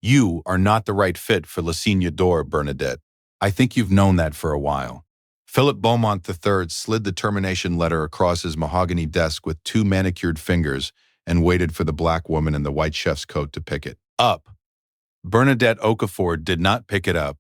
You are not the right fit for La Signe d'Or, Bernadette. I think you've known that for a while. Philip Beaumont III slid the termination letter across his mahogany desk with two manicured fingers and waited for the black woman in the white chef's coat to pick it up. Bernadette Okafor did not pick it up.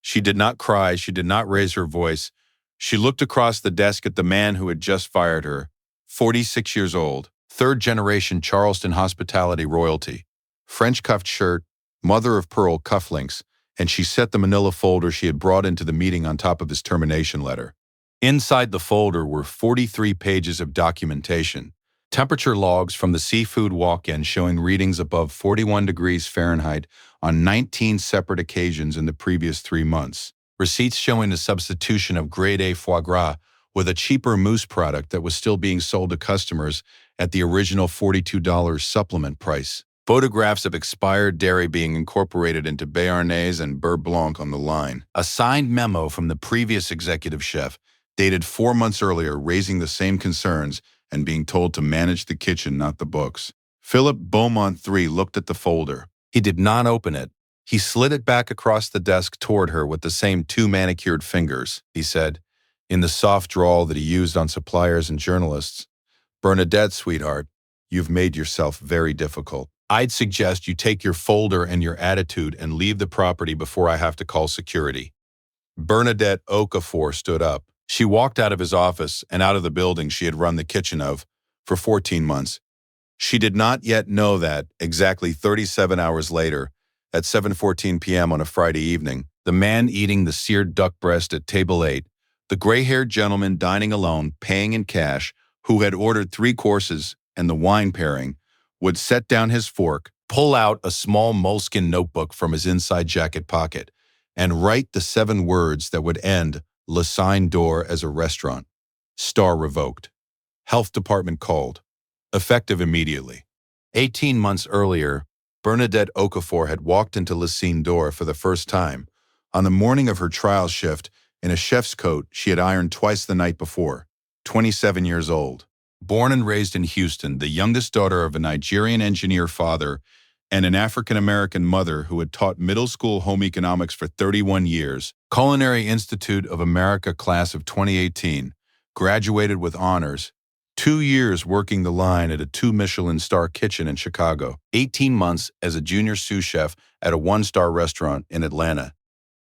She did not cry. She did not raise her voice. She looked across the desk at the man who had just fired her, 46 years old, third-generation Charleston hospitality royalty, French-cuffed shirt, mother-of-pearl cufflinks, and she set the manila folder she had brought into the meeting on top of his termination letter. Inside the folder were 43 pages of documentation, temperature logs from the seafood walk-in showing readings above 41 degrees Fahrenheit on 19 separate occasions in the previous 3 months, receipts showing the substitution of grade A foie gras with a cheaper mousse product that was still being sold to customers at the original $42 supplement price, photographs of expired dairy being incorporated into Béarnaise and Beurre Blanc on the line, a signed memo from the previous executive chef dated 4 months earlier raising the same concerns and being told to manage the kitchen, not the books. Philip Beaumont III looked at the folder. He did not open it. He slid it back across the desk toward her with the same two manicured fingers. He said, in the soft drawl that he used on suppliers and journalists, "Bernadette, sweetheart, you've made yourself very difficult. I'd suggest you take your folder and your attitude and leave the property before I have to call security." Bernadette Okafor stood up. She walked out of his office and out of the building she had run the kitchen of for 14 months. She did not yet know that, exactly 37 hours later, at 7:14 p.m. on a Friday evening, the man eating the seared duck breast at table 8, the gray-haired gentleman dining alone, paying in cash, who had ordered 3 courses and the wine pairing, would set down his fork, pull out a small moleskin notebook from his inside jacket pocket, and write the 7 words that would end La Signe d'Or as a restaurant. Star revoked. Health department called. Effective immediately. 18 months earlier, Bernadette Okafor had walked into La Signe d'Or for the first time, on the morning of her trial shift, in a chef's coat she had ironed twice the night before, 27 years old. Born and raised in Houston, the youngest daughter of a Nigerian engineer father and an African-American mother who had taught middle school home economics for 31 years, Culinary Institute of America class of 2018, graduated with honors, 2 years working the line at a 2 Michelin star kitchen in Chicago, 18 months as a junior sous chef at a 1-star restaurant in Atlanta.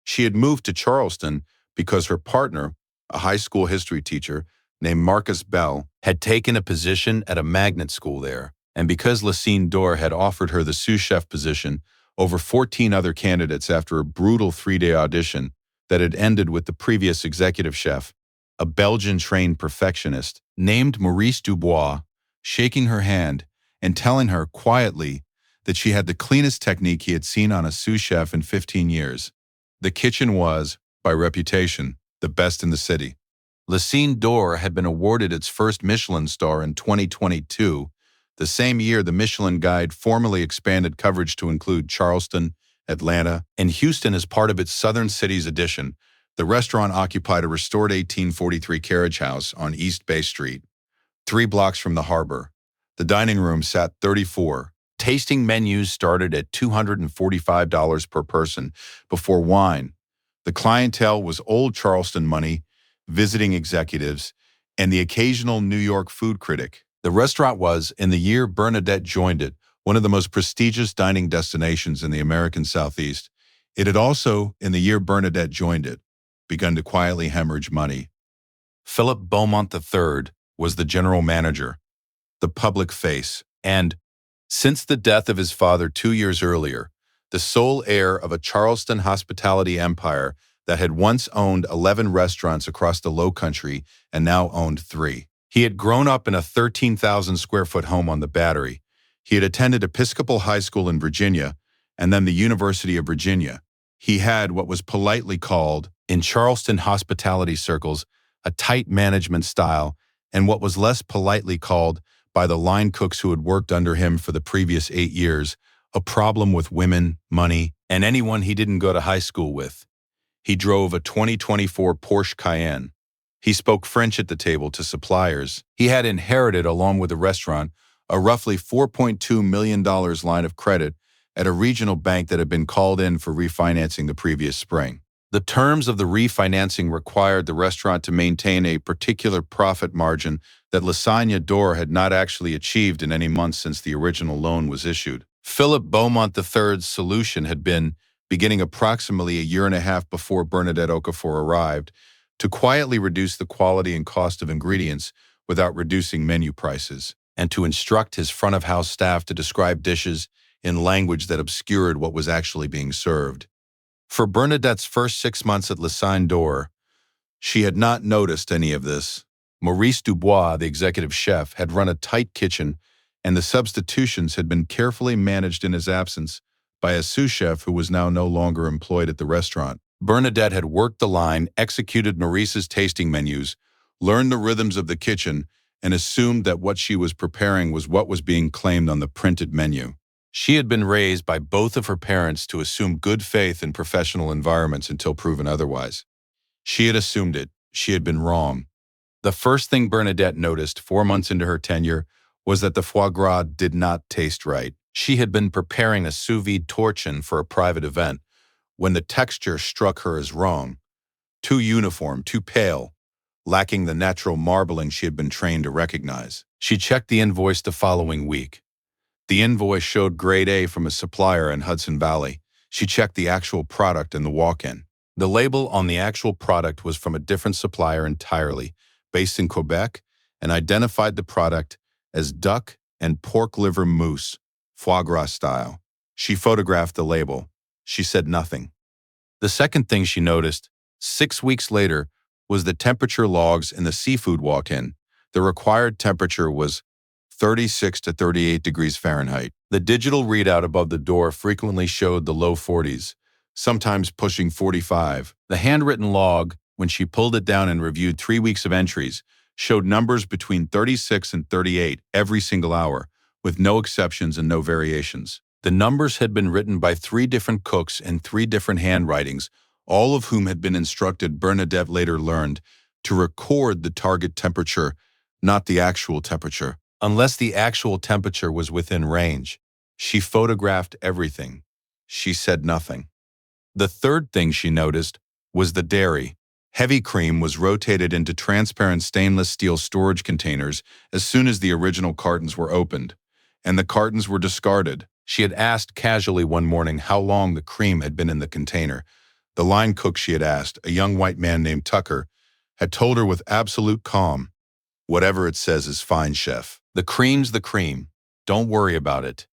She had moved to Charleston because her partner, a high school history teacher named Marcus Bell, had taken a position at a magnet school there, and because La Signe d'Or had offered her the sous chef position over 14 other candidates after a brutal 3-day audition that had ended with the previous executive chef, a Belgian-trained perfectionist named Maurice Dubois, shaking her hand and telling her quietly that she had the cleanest technique he had seen on a sous chef in 15 years. The kitchen was, by reputation, the best in the city. La Signe d'Or had been awarded its first Michelin star in 2022, the same year the Michelin Guide formally expanded coverage to include Charleston, Atlanta, and Houston as part of its Southern Cities edition. The restaurant occupied a restored 1843 carriage house on East Bay Street, 3 blocks from the harbor. The dining room sat 34. Tasting menus started at $245 per person before wine. The clientele was old Charleston money, visiting executives, and the occasional New York food critic. The restaurant was, in the year Bernadette joined it, one of the most prestigious dining destinations in the American Southeast. It had also, in the year Bernadette joined it, begun to quietly hemorrhage money. Philip Beaumont III was the general manager, the public face, and, since the death of his father 2 years earlier, the sole heir of a Charleston hospitality empire that had once owned 11 restaurants across the Low Country and now owned 3. He had grown up in a 13,000-square-foot home on the Battery. He had attended Episcopal High School in Virginia and then the University of Virginia. He had what was politely called, in Charleston hospitality circles, a tight management style, and what was less politely called, by the line cooks who had worked under him for the previous 8 years, a problem with women, money, and anyone he didn't go to high school with. He drove a 2024 Porsche Cayenne. He spoke French at the table to suppliers. He had inherited, along with the restaurant, a roughly $4.2 million line of credit at a regional bank that had been called in for refinancing the previous spring. The terms of the refinancing required the restaurant to maintain a particular profit margin that Lasagna d'Or had not actually achieved in any month since the original loan was issued. Philip Beaumont III's solution had been, beginning approximately a year and a half before Bernadette Okafor arrived, to quietly reduce the quality and cost of ingredients without reducing menu prices, and to instruct his front-of-house staff to describe dishes in language that obscured what was actually being served. For Bernadette's first 6 months at Lasagna d'Or, she had not noticed any of this. Maurice Dubois, the executive chef, had run a tight kitchen, and the substitutions had been carefully managed in his absence by a sous chef who was now no longer employed at the restaurant. Bernadette had worked the line, executed Maurice's tasting menus, learned the rhythms of the kitchen, and assumed that what she was preparing was what was being claimed on the printed menu. She had been raised by both of her parents to assume good faith in professional environments until proven otherwise. She had assumed it. She had been wrong. The first thing Bernadette noticed 4 months into her tenure was that the foie gras did not taste right. She had been preparing a sous vide torchon for a private event when the texture struck her as wrong, too uniform, too pale, lacking the natural marbling she had been trained to recognize. She checked the invoice the following week. The invoice showed grade A from a supplier in Hudson Valley. She checked the actual product in the walk-in. The label on the actual product was from a different supplier entirely, based in Quebec, and identified the product as duck and pork liver mousse, foie gras style. She photographed the label. She said nothing. The second thing she noticed, 6 weeks later, was the temperature logs in the seafood walk-in. The required temperature was 36 to 38 degrees Fahrenheit. The digital readout above the door frequently showed the low 40s, sometimes pushing 45. The handwritten log, when she pulled it down and reviewed 3 weeks of entries, showed numbers between 36 and 38 every single hour, with no exceptions and no variations. The numbers had been written by 3 different cooks in 3 different handwritings, all of whom had been instructed, Bernadette later learned, to record the target temperature, not the actual temperature. Unless the actual temperature was within range, she photographed everything. She said nothing. The third thing she noticed was the dairy. Heavy cream was rotated into transparent stainless steel storage containers as soon as the original cartons were opened, and the cartons were discarded. She had asked casually one morning how long the cream had been in the container. The line cook she had asked, a young white man named Tucker, had told her with absolute calm, "Whatever it says is fine, chef. The cream's the cream. Don't worry about it."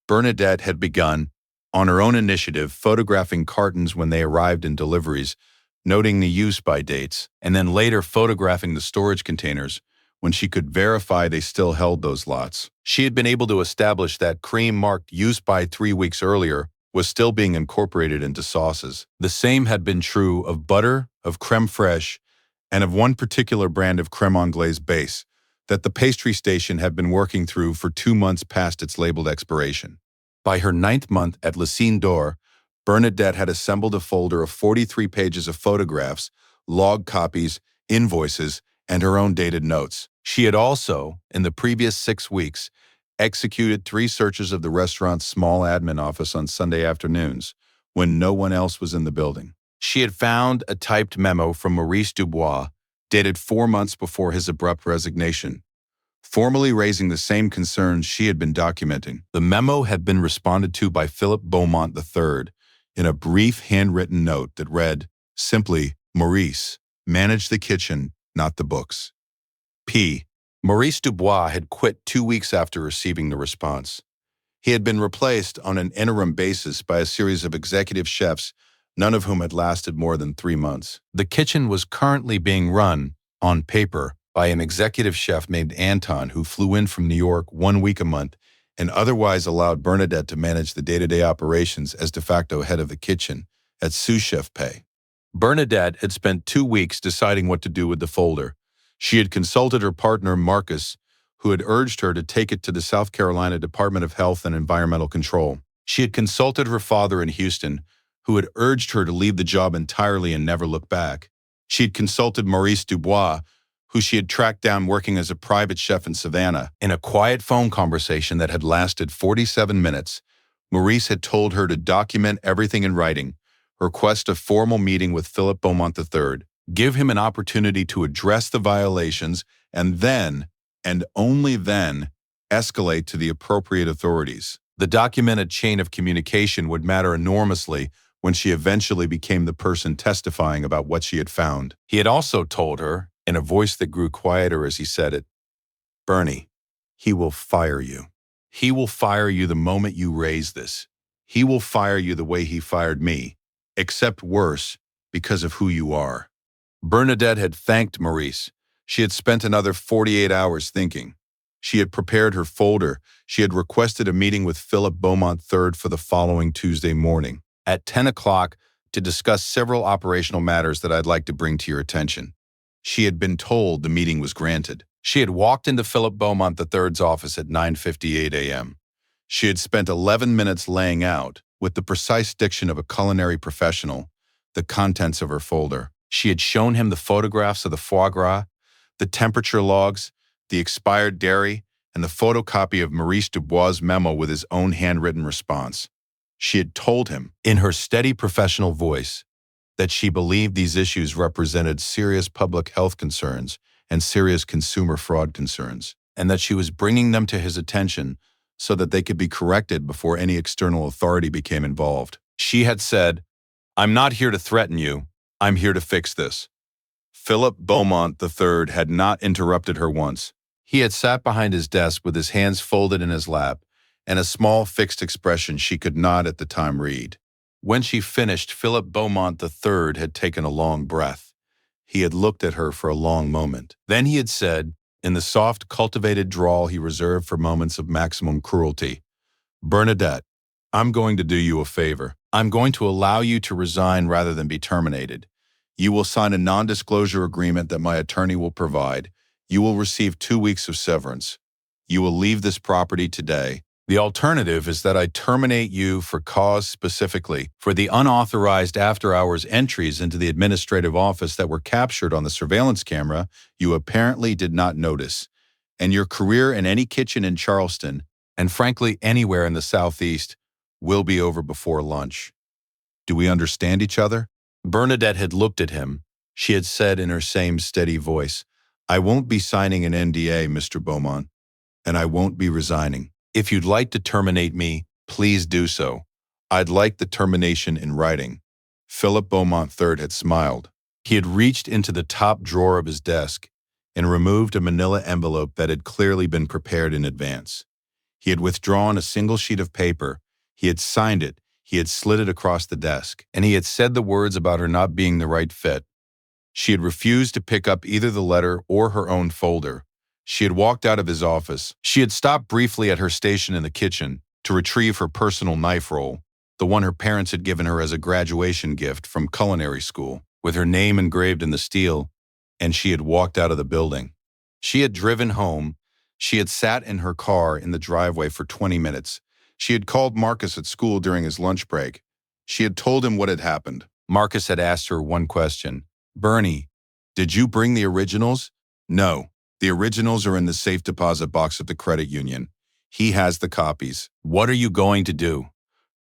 Bernadette had begun, on her own initiative, photographing cartons when they arrived in deliveries, noting the use-by dates, and then later photographing the storage containers when she could verify they still held those lots. She had been able to establish that cream marked use-by 3 weeks earlier was still being incorporated into sauces. The same had been true of butter, of crème fraîche, and of one particular brand of crème anglaise base that the pastry station had been working through for 2 months past its labeled expiration. By her 9th month at Lasagna d'Or, Bernadette had assembled a folder of 43 pages of photographs, log copies, invoices, and her own dated notes. She had also, in the previous 6 weeks, executed 3 searches of the restaurant's small admin office on Sunday afternoons, when no one else was in the building. She had found a typed memo from Maurice Dubois, dated 4 months before his abrupt resignation, formally raising the same concerns she had been documenting. The memo had been responded to by Philip Beaumont III in a brief handwritten note that read, simply, "Maurice, manage the kitchen, not the books." P. Maurice Dubois had quit 2 weeks after receiving the response. He had been replaced on an interim basis by a series of executive chefs, none of whom had lasted more than 3 months. The kitchen was currently being run, on paper, by an executive chef named Anton who flew in from New York 1 week a month and otherwise allowed Bernadette to manage the day-to-day operations as de facto head of the kitchen at sous chef pay. Bernadette had spent 2 weeks deciding what to do with the folder. She had consulted her partner, Marcus, who had urged her to take it to the South Carolina Department of Health and Environmental Control. She had consulted her father in Houston, who had urged her to leave the job entirely and never look back. She had consulted Maurice Dubois, who she had tracked down working as a private chef in Savannah. In a quiet phone conversation that had lasted 47 minutes, Maurice had told her to document everything in writing, request a formal meeting with Philip Beaumont III, give him an opportunity to address the violations, and then, and only then, escalate to the appropriate authorities. The documented chain of communication would matter enormously when she eventually became the person testifying about what she had found. He had also told her, in a voice that grew quieter as he said it, "Bernie, he will fire you. He will fire you the moment you raise this. He will fire you the way he fired me, except worse, because of who you are." Bernadette had thanked Maurice. She had spent another 48 hours thinking. She had prepared her folder. She had requested a meeting with Philip Beaumont III for the following Tuesday morning at 10 o'clock to discuss several operational matters that I'd like to bring to your attention. She had been told the meeting was granted. She had walked into Philip Beaumont III's office at 9:58 a.m. She had spent 11 minutes laying out, with the precise diction of a culinary professional, the contents of her folder. She had shown him the photographs of the foie gras, the temperature logs, the expired dairy, and the photocopy of Maurice Dubois' memo with his own handwritten response. She had told him, in her steady professional voice, that she believed these issues represented serious public health concerns and serious consumer fraud concerns, and that she was bringing them to his attention so that they could be corrected before any external authority became involved. She had said, "I'm not here to threaten you. I'm here to fix this." Philip Beaumont III had not interrupted her once. He had sat behind his desk with his hands folded in his lap and a small fixed expression she could not at the time read. When she finished, Philip Beaumont III had taken a long breath. He had looked at her for a long moment. Then he had said, in the soft, cultivated drawl he reserved for moments of maximum cruelty, "Bernadette, I'm going to do you a favor. I'm going to allow you to resign rather than be terminated. You will sign a non-disclosure agreement that my attorney will provide. You will receive 2 weeks of severance. You will leave this property today. The alternative is that I terminate you for cause specifically for the unauthorized after-hours entries into the administrative office that were captured on the surveillance camera you apparently did not notice, and your career in any kitchen in Charleston, and frankly anywhere in the Southeast, will be over before lunch. Do we understand each other?" Bernadette had looked at him. She had said in her same steady voice, "I won't be signing an NDA, Mr. Beaumont, and I won't be resigning. If you'd like to terminate me, please do so. I'd like the termination in writing." Philip Beaumont III had smiled. He had reached into the top drawer of his desk and removed a manila envelope that had clearly been prepared in advance. He had withdrawn a single sheet of paper. He had signed it. He had slid it across the desk, and he had said the words about her not being the right fit. She had refused to pick up either the letter or her own folder. She had walked out of his office. She had stopped briefly at her station in the kitchen to retrieve her personal knife roll, the one her parents had given her as a graduation gift from culinary school, with her name engraved in the steel, and she had walked out of the building. She had driven home. She had sat in her car in the driveway for 20 minutes. She had called Marcus at school during his lunch break. She had told him what had happened. Marcus had asked her one question. "Bernie, did you bring the originals?" "No. The originals are in the safe deposit box at the credit union. He has the copies." "What are you going to do?"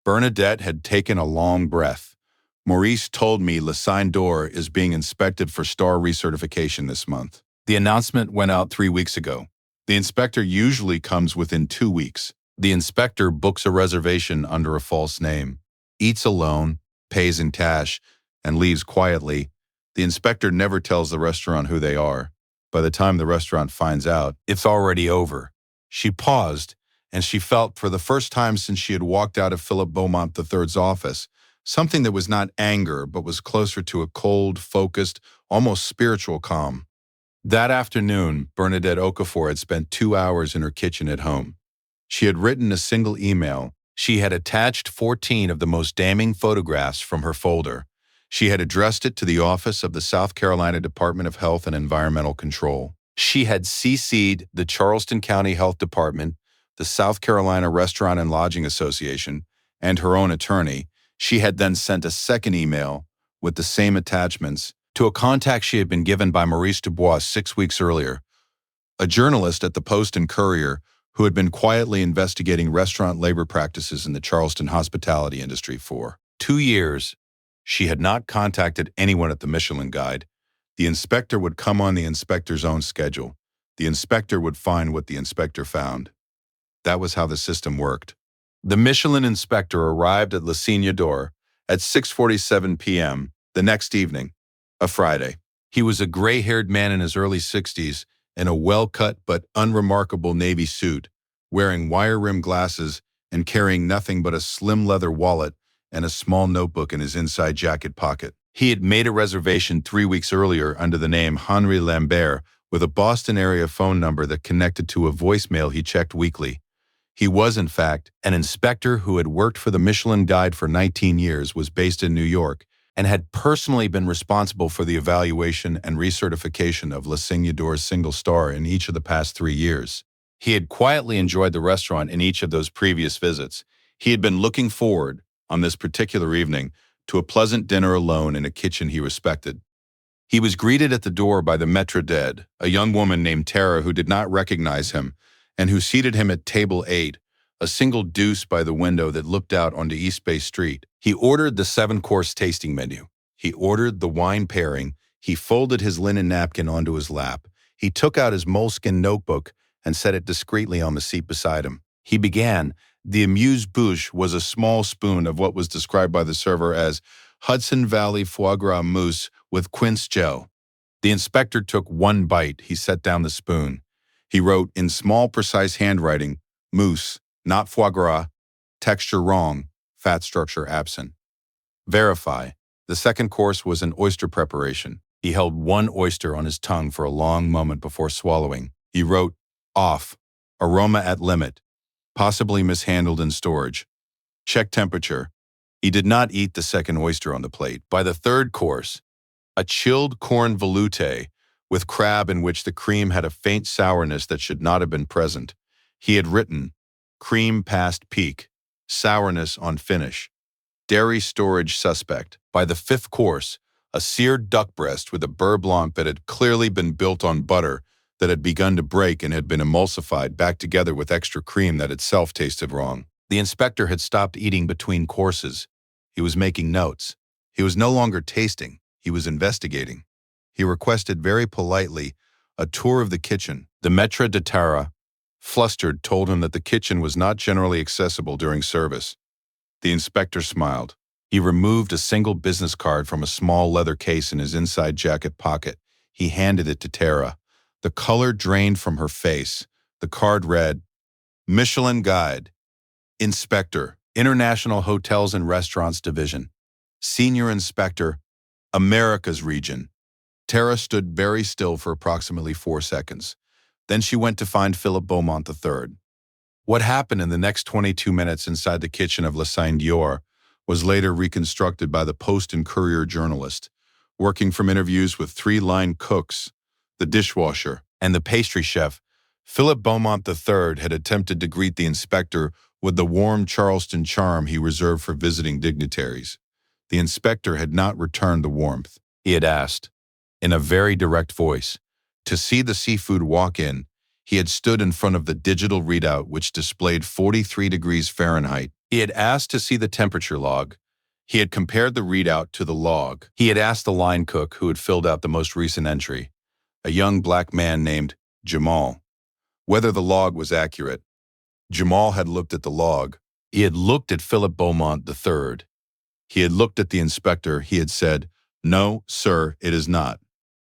Bernadette had taken a long breath. "Maurice told me Le Sign d'Or is being inspected for star recertification this month. The announcement went out 3 weeks ago. The inspector usually comes within 2 weeks. The inspector books a reservation under a false name, eats alone, pays in cash, and leaves quietly. The inspector never tells the restaurant who they are. By the time the restaurant finds out, it's already over." She paused, and she felt, for the first time since she had walked out of Philip Beaumont III's office, something that was not anger but was closer to a cold, focused, almost spiritual calm. That afternoon, Bernadette Okafor had spent 2 hours in her kitchen at home. She had written a single email. She had attached 14 of the most damning photographs from her folder. She had addressed it to the office of the South Carolina Department of Health and Environmental Control. She had CC'd the Charleston County Health Department, the South Carolina Restaurant and Lodging Association, and her own attorney. She had then sent a second email with the same attachments to a contact she had been given by Maurice Dubois 6 weeks earlier, a journalist at the Post and Courier who had been quietly investigating restaurant labor practices in the Charleston hospitality industry for 2 years. She had not contacted anyone at the Michelin Guide. The inspector would come on the inspector's own schedule. The inspector would find what the inspector found. That was how the system worked. The Michelin inspector arrived at La Signa d'Or at 6:47 p.m. the next evening, a Friday. He was a gray-haired man in his early 60s in a well-cut but unremarkable navy suit, wearing wire-rimmed glasses and carrying nothing but a slim leather wallet and a small notebook in his inside jacket pocket. He had made a reservation 3 weeks earlier under the name Henri Lambert with a Boston area phone number that connected to a voicemail he checked weekly. He was, in fact, an inspector who had worked for the Michelin Guide for 19 years, was based in New York, and had personally been responsible for the evaluation and recertification of La Signa d'Or's single star in each of the past 3 years. He had quietly enjoyed the restaurant in each of those previous visits. He had been looking forward, on this particular evening, to a pleasant dinner alone in a kitchen he respected. He was greeted at the door by the maître d', a young woman named Tara who did not recognize him, and who seated him at table 8, a single deuce by the window that looked out onto East Bay Street. He ordered the 7-course tasting menu. He ordered the wine pairing. He folded his linen napkin onto his lap. He took out his moleskin notebook and set it discreetly on the seat beside him. He began. The amuse-bouche was a small spoon of what was described by the server as Hudson Valley foie gras mousse with quince gel. The inspector took one bite. He set down the spoon. He wrote in small, precise handwriting, mousse, not foie gras, texture wrong, fat structure absent. Verify. The 2nd course was an oyster preparation. He held one oyster on his tongue for a long moment before swallowing. He wrote, off, aroma at limit, possibly mishandled in storage. Check temperature. He did not eat the 2nd oyster on the plate. By the 3rd course, a chilled corn veloute with crab in which the cream had a faint sourness that should not have been present. He had written, cream past peak, sourness on finish, dairy storage suspect. By the 5th course, a seared duck breast with a beurre blanc that had clearly been built on butter that had begun to break and had been emulsified back together with extra cream that itself tasted wrong. The inspector had stopped eating between courses. He was making notes. He was no longer tasting. He was investigating. He requested very politely a tour of the kitchen. The maître de Tara, flustered, told him that the kitchen was not generally accessible during service. The inspector smiled. He removed a single business card from a small leather case in his inside jacket pocket. He handed it to Tara. The color drained from her face. The card read, Michelin Guide, Inspector, International Hotels and Restaurants Division, Senior Inspector, Americas Region. Tara stood very still for approximately 4 seconds. Then she went to find Philip Beaumont III. What happened in the next 22 minutes inside the kitchen of La Signa d'Or was later reconstructed by the Post and Courier journalist, working from interviews with 3 line cooks, the dishwasher, and the pastry chef. Philip Beaumont III had attempted to greet the inspector with the warm Charleston charm he reserved for visiting dignitaries. The inspector had not returned the warmth. He had asked, in a very direct voice, to see the seafood walk in. He had stood in front of the digital readout which displayed 43 degrees Fahrenheit. He had asked to see the temperature log. He had compared the readout to the log. He had asked the line cook who had filled out the most recent entry, a young black man named Jamal, whether the log was accurate. Jamal had looked at the log. He had looked at Philip Beaumont III. He had looked at the inspector. He had said, no, sir, it is not.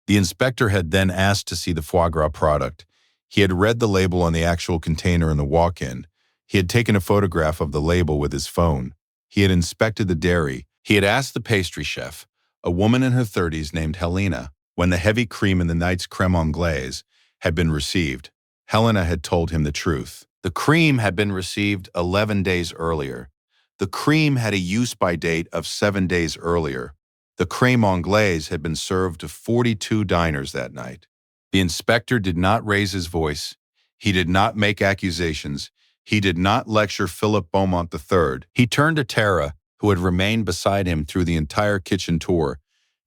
The inspector had then asked to see the foie gras product. He had read the label on the actual container in the walk-in. He had taken a photograph of the label with his phone. He had inspected the dairy. He had asked the pastry chef, a woman in her 30s named Helena, when the heavy cream in the night's crème anglaise had been received. Helena had told him the truth. The cream had been received 11 days earlier. The cream had a use-by date of 7 days earlier. The crème anglaise had been served to 42 diners that night. The inspector did not raise his voice. He did not make accusations. He did not lecture Philip Beaumont III. He turned to Tara, who had remained beside him through the entire kitchen tour.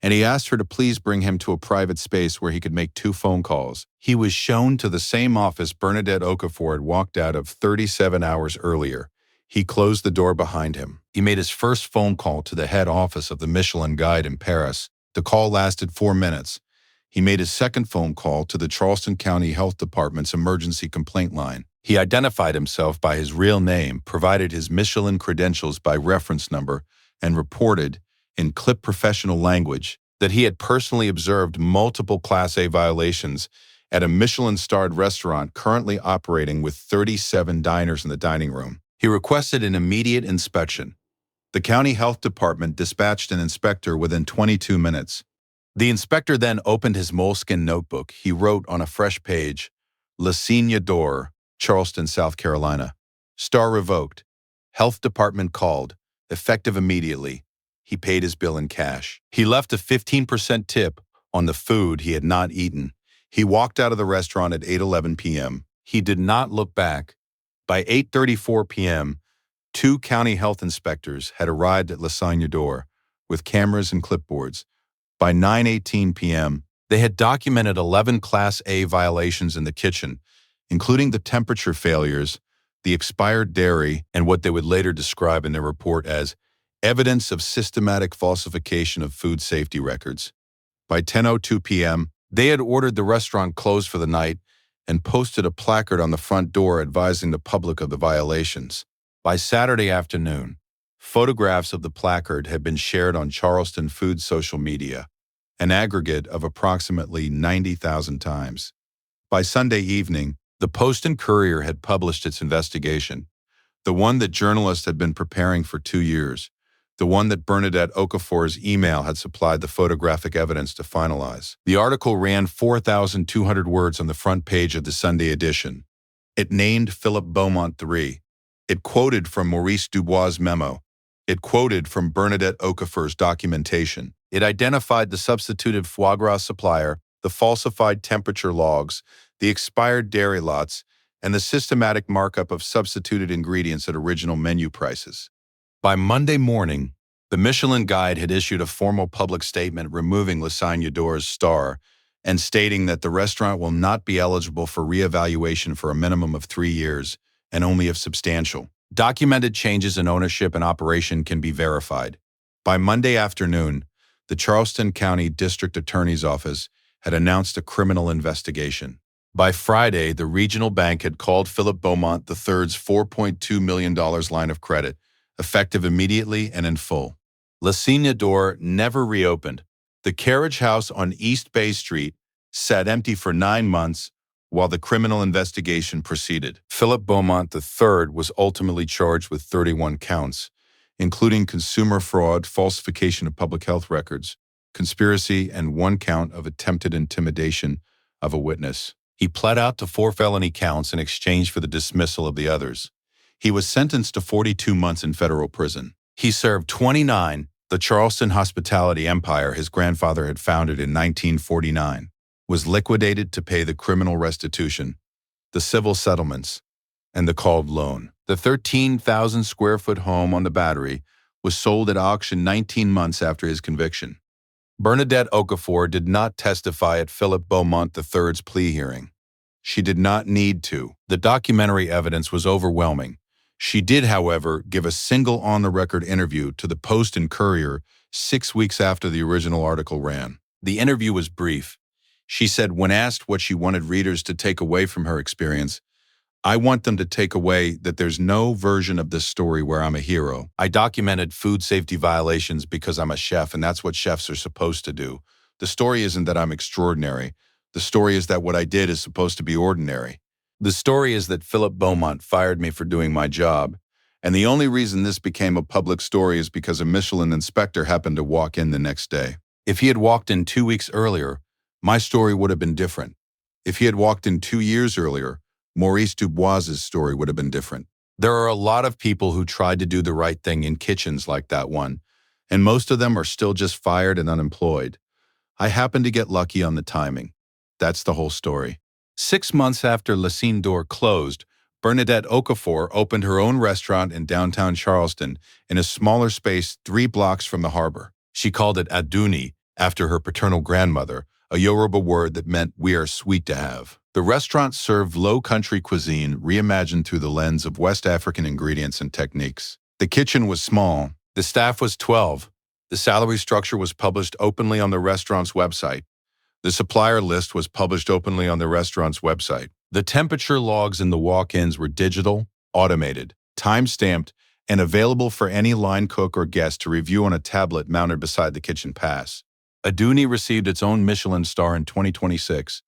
and he asked her to please bring him to a private space where he could make 2 phone calls. He was shown to the same office Bernadette Okafor had walked out of 37 hours earlier. He closed the door behind him. He made his first phone call to the head office of the Michelin Guide in Paris. The call lasted 4 minutes. He made his second phone call to the Charleston County Health Department's emergency complaint line. He identified himself by his real name, provided his Michelin credentials by reference number, and reported, in clipped professional language, that he had personally observed multiple Class A violations at a Michelin-starred restaurant currently operating with 37 diners in the dining room. He requested an immediate inspection. The county health department dispatched an inspector within 22 minutes. The inspector then opened his moleskin notebook. He wrote on a fresh page, "La Signa d'Or, Charleston, South Carolina. Star revoked. Health department called. Effective immediately." He paid his bill in cash. He left a 15% tip on the food he had not eaten. He walked out of the restaurant at 8:11 p.m. He did not look back. By 8:34 p.m., 2 county health inspectors had arrived at La Signa d'Or with cameras and clipboards. By 9:18 p.m., they had documented 11 Class A violations in the kitchen, including the temperature failures, the expired dairy, and what they would later describe in their report as evidence of systematic falsification of food safety records. By 10:02 p.m., they had ordered the restaurant closed for the night and posted a placard on the front door advising the public of the violations. By Saturday afternoon, photographs of the placard had been shared on Charleston Food's social media, an aggregate of approximately 90,000 times. By Sunday evening, the Post and Courier had published its investigation, the one that journalists had been preparing for 2 years, the one that Bernadette Okafor's email had supplied the photographic evidence to finalize. The article ran 4,200 words on the front page of the Sunday edition. It named Philip Beaumont III. It quoted from Maurice Dubois' memo. It quoted from Bernadette Okafor's documentation. It identified the substituted foie gras supplier, the falsified temperature logs, the expired dairy lots, and the systematic markup of substituted ingredients at original menu prices. By Monday morning, the Michelin Guide had issued a formal public statement removing La Signa d'Or's star and stating that the restaurant will not be eligible for reevaluation for a minimum of 3 years and only if substantial. Documented changes in ownership and operation can be verified. By Monday afternoon, the Charleston County District Attorney's Office had announced a criminal investigation. By Friday, the regional bank had called Philip Beaumont III's $4.2 million line of credit, effective immediately and in full. La Signa d'Or never reopened. The carriage house on East Bay Street sat empty for 9 months while the criminal investigation proceeded. Philip Beaumont III was ultimately charged with 31 counts, including consumer fraud, falsification of public health records, conspiracy, and 1 count of attempted intimidation of a witness. He pled out to 4 felony counts in exchange for the dismissal of the others. He was sentenced to 42 months in federal prison. He served 29. The Charleston hospitality empire his grandfather had founded in 1949 was liquidated to pay the criminal restitution, the civil settlements, and the called loan. The 13,000-square-foot home on the Battery was sold at auction 19 months after his conviction. Bernadette Okafor did not testify at Philip Beaumont III's plea hearing. She did not need to. The documentary evidence was overwhelming. She did, however, give a single on-the-record interview to the Post and Courier 6 weeks after the original article ran. The interview was brief. She said, when asked what she wanted readers to take away from her experience, "I want them to take away that there's no version of this story where I'm a hero. I documented food safety violations because I'm a chef, and that's what chefs are supposed to do. The story isn't that I'm extraordinary. The story is that what I did is supposed to be ordinary. The story is that Philip Beaumont fired me for doing my job, and the only reason this became a public story is because a Michelin inspector happened to walk in the next day. If he had walked in 2 weeks earlier, my story would have been different. If he had walked in 2 years earlier, Maurice Dubois's story would have been different. There are a lot of people who tried to do the right thing in kitchens like that one, and most of them are still just fired and unemployed. I happened to get lucky on the timing. That's the whole story." 6 months after La Signa d'Or closed, Bernadette Okafor opened her own restaurant in downtown Charleston in a smaller space 3 blocks from the harbor. She called it Aduni, after her paternal grandmother, a Yoruba word that meant we are sweet to have. The restaurant served low-country cuisine reimagined through the lens of West African ingredients and techniques. The kitchen was small. The staff was 12. The salary structure was published openly on the restaurant's website. The supplier list was published openly on the restaurant's website. The temperature logs in the walk-ins were digital, automated, time-stamped, and available for any line cook or guest to review on a tablet mounted beside the kitchen pass. Aduni received its own Michelin star in 2026,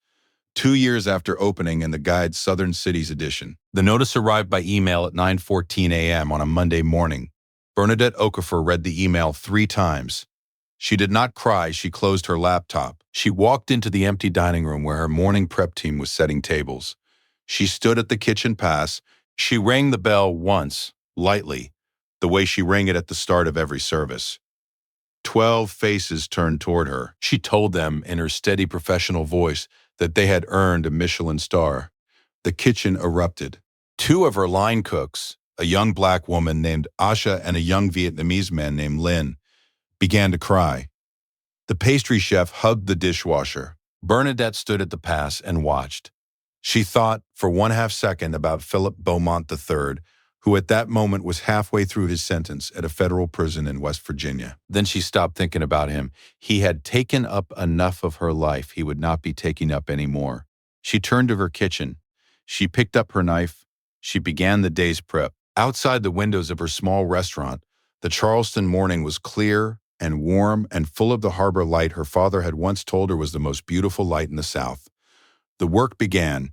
2 years after opening in the guide's Southern Cities edition. The notice arrived by email at 9:14 a.m. on a Monday morning. Bernadette Okafor read the email 3 times. She did not cry. She closed her laptop. She walked into the empty dining room where her morning prep team was setting tables. She stood at the kitchen pass. She rang the bell once, lightly, the way she rang it at the start of every service. 12 faces turned toward her. She told them in her steady professional voice that they had earned a Michelin star. The kitchen erupted. 2 of her line cooks, a young black woman named Asha and a young Vietnamese man named Lin, began to cry. The pastry chef hugged the dishwasher. Bernadette stood at the pass and watched. She thought for 1/2 second about Philip Beaumont III, who at that moment was halfway through his sentence at a federal prison in West Virginia. Then she stopped thinking about him. He had taken up enough of her life he would not be taking up anymore. She turned to her kitchen. She picked up her knife. She began the day's prep. Outside the windows of her small restaurant, the Charleston morning was clear and warm and full of the harbor light her father had once told her was the most beautiful light in the South. The work began.